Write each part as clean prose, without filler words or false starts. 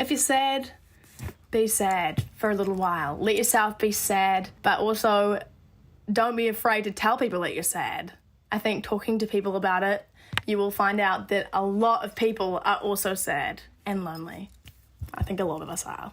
if you're sad, be sad for a little while. Let yourself be sad, but also don't be afraid to tell people that you're sad. I think talking to people about it, you will find out that a lot of people are also sad and lonely. I think a lot of us are.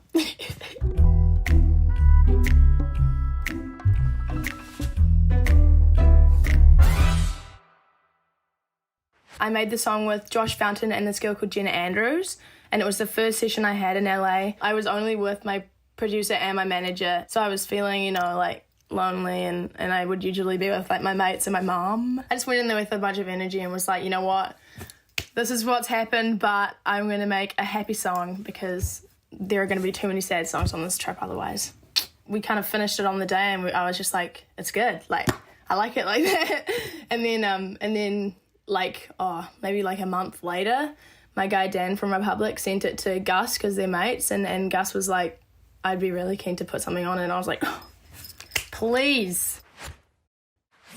I made the song with Josh Fountain and this girl called Jenna Andrews, and it was the first session I had in LA. I was only with my producer and my manager, so I was feeling, like, lonely, and I would usually be with, like, my mates and my mom. I just went in there with a bunch of energy and was like, you know what? This is what's happened, but I'm going to make a happy song because there are going to be too many sad songs on this trip otherwise. We kind of finished it on the day, and I was just like, it's good. Like, I like it like that. And then like, maybe like a month later, my guy Dan from Republic sent it to Gus because they're mates, and Gus was like, I'd be really keen to put something on it, and I was like, oh, please.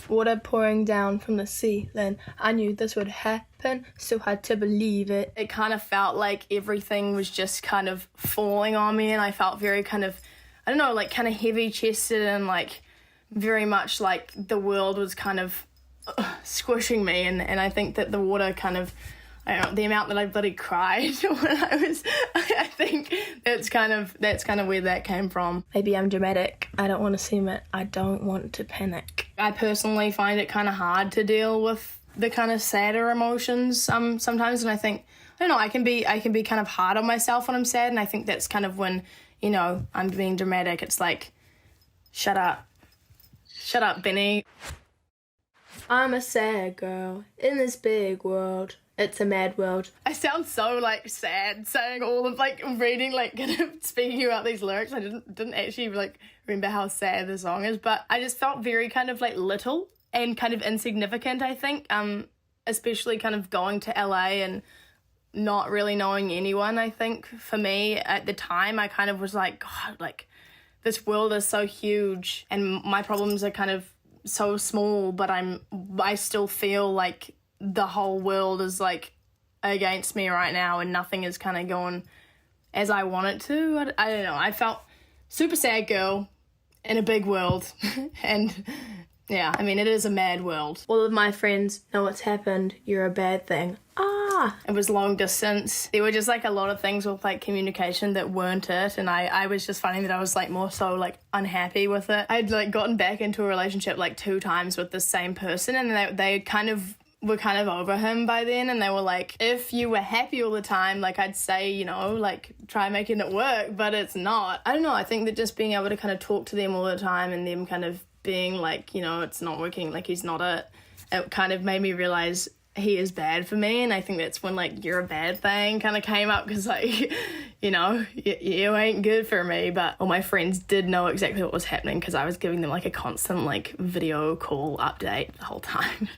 Water pouring down from the ceiling, I knew this would happen, so hard to believe it. It kind of felt like everything was just kind of falling on me, and I felt very kind of, I don't know, like kind of heavy-chested, and like very much like the world was kind of squishing me, and I think that the water kind of, I don't know, the amount that I bloody cried when I think that's kind of where that came from. Maybe I'm dramatic. I don't want to seem it. I don't want to panic. I personally find it kind of hard to deal with the kind of sadder emotions sometimes, and I think, I don't know, I can be kind of hard on myself when I'm sad, and I think that's kind of when, I'm being dramatic. It's like, shut up, BENEE. I'm a sad girl in this big world. It's a mad world. I sound so like sad saying all of like reading, like kind of speaking about these lyrics. I didn't actually like remember how sad the song is, but I just felt very kind of like little and kind of insignificant, I think. Especially kind of going to LA and not really knowing anyone. I think for me at the time, I kind of was like, God, like this world is so huge and my problems are kind of so small, but I still feel like the whole world is like against me right now and nothing is kind of going as I want it to. I don't know. I felt super sad girl in a big world. And yeah, I mean, it is a mad world. All of my friends know what's happened. You're a bad thing. It was long distance. There were just like a lot of things with like communication that weren't it, and I was just finding that I was like more so like unhappy with it. I'd like gotten back into a relationship like 2 times with the same person, and they kind of were kind of over him by then, and they were like, if you were happy all the time, like I'd say, like try making it work, but it's not. I don't know, I think that just being able to kind of talk to them all the time and them kind of being like, it's not working, like he's not it kind of made me realize he is bad for me, and I think that's when like you're a bad thing kind of came up, because like you ain't good for me. But all my friends did know exactly what was happening because I was giving them like a constant like video call update the whole time.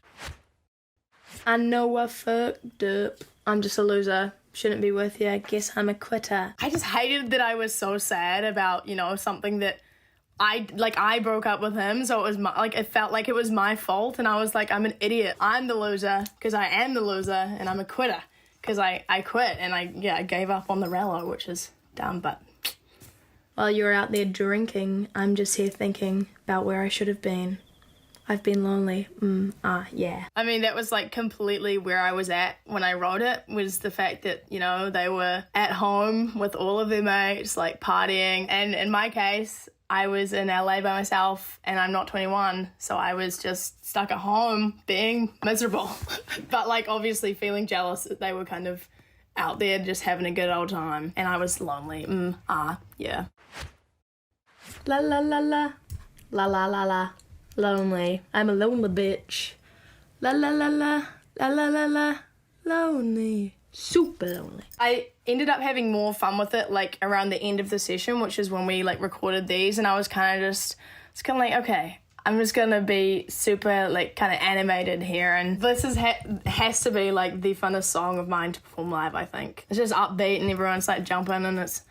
I know I fucked up, I'm just a loser, shouldn't be with you, guess I'm a quitter. I just hated that I was so sad about something that I broke up with him, so it was it felt like it was my fault, and I was like, I'm an idiot. I'm the loser because I am the loser, and I'm a quitter because I quit, and I gave up on the relo, which is dumb, but while you're out there drinking, I'm just here thinking about where I should have been. I've been lonely, yeah. I mean, that was like completely where I was at when I wrote it, was the fact that, they were at home with all of their mates, like partying, and in my case, I was in LA by myself and I'm not 21, so I was just stuck at home being miserable. But like obviously feeling jealous that they were kind of out there just having a good old time and I was lonely. Yeah. La la la la, la la la la, lonely. I'm a lonely bitch. La la la la, la la la la, lonely. Super lonely. I ended up having more fun with it like around the end of the session, which is when we like recorded these, and I was kind of like, okay, I'm just gonna be super like kind of animated here, and this has to be like the funnest song of mine to perform live. I think it's just upbeat and everyone's like jumping, and it's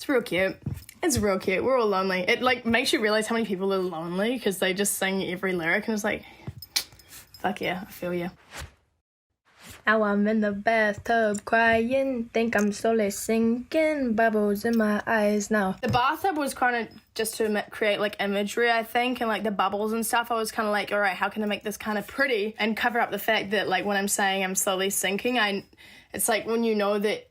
real cute. It's real cute. We're all lonely. It like makes you realize how many people are lonely because they just sing every lyric, and it's like, fuck yeah, I feel you. Now I'm in the bathtub crying, think I'm slowly sinking, bubbles in my eyes now. The bathtub was kind of just to create like imagery, I think, and like the bubbles and stuff. I was kind of like, all right, how can I make this kind of pretty and cover up the fact that like when I'm saying I'm slowly sinking, it's like when you know that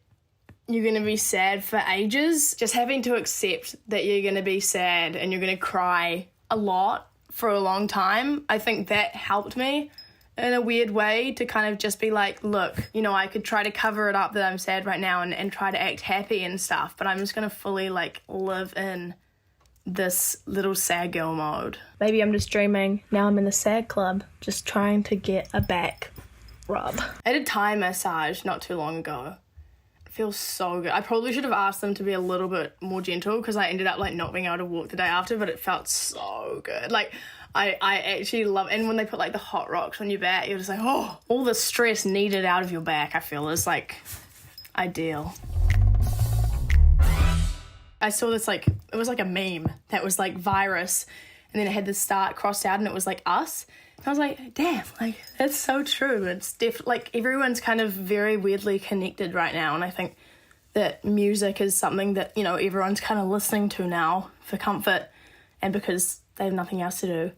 you're going to be sad for ages, just having to accept that you're going to be sad and you're going to cry a lot for a long time. I think that helped me in a weird way to kind of just be like, look, you know, I could try to cover it up that I'm sad right now and try to act happy and stuff, but I'm just going to fully like live in this little sad girl mode. Maybe I'm just dreaming. Now I'm in the sad club, just trying to get a back rub. I did Thai massage not too long ago. It feels so good. I probably should have asked them to be a little bit more gentle because I ended up like not being able to walk the day after, but it felt so good. Like I actually love, and when they put like the hot rocks on your back, you're just like, oh, all the stress needed out of your back, I feel, is like ideal. I saw this like, it was like a meme that was like virus, and then it had the start crossed out and it was like us. And I was like, damn, like that's so true. It's like everyone's kind of very weirdly connected right now, and I think that music is something that, you know, everyone's kind of listening to now for comfort and because they have nothing else to do.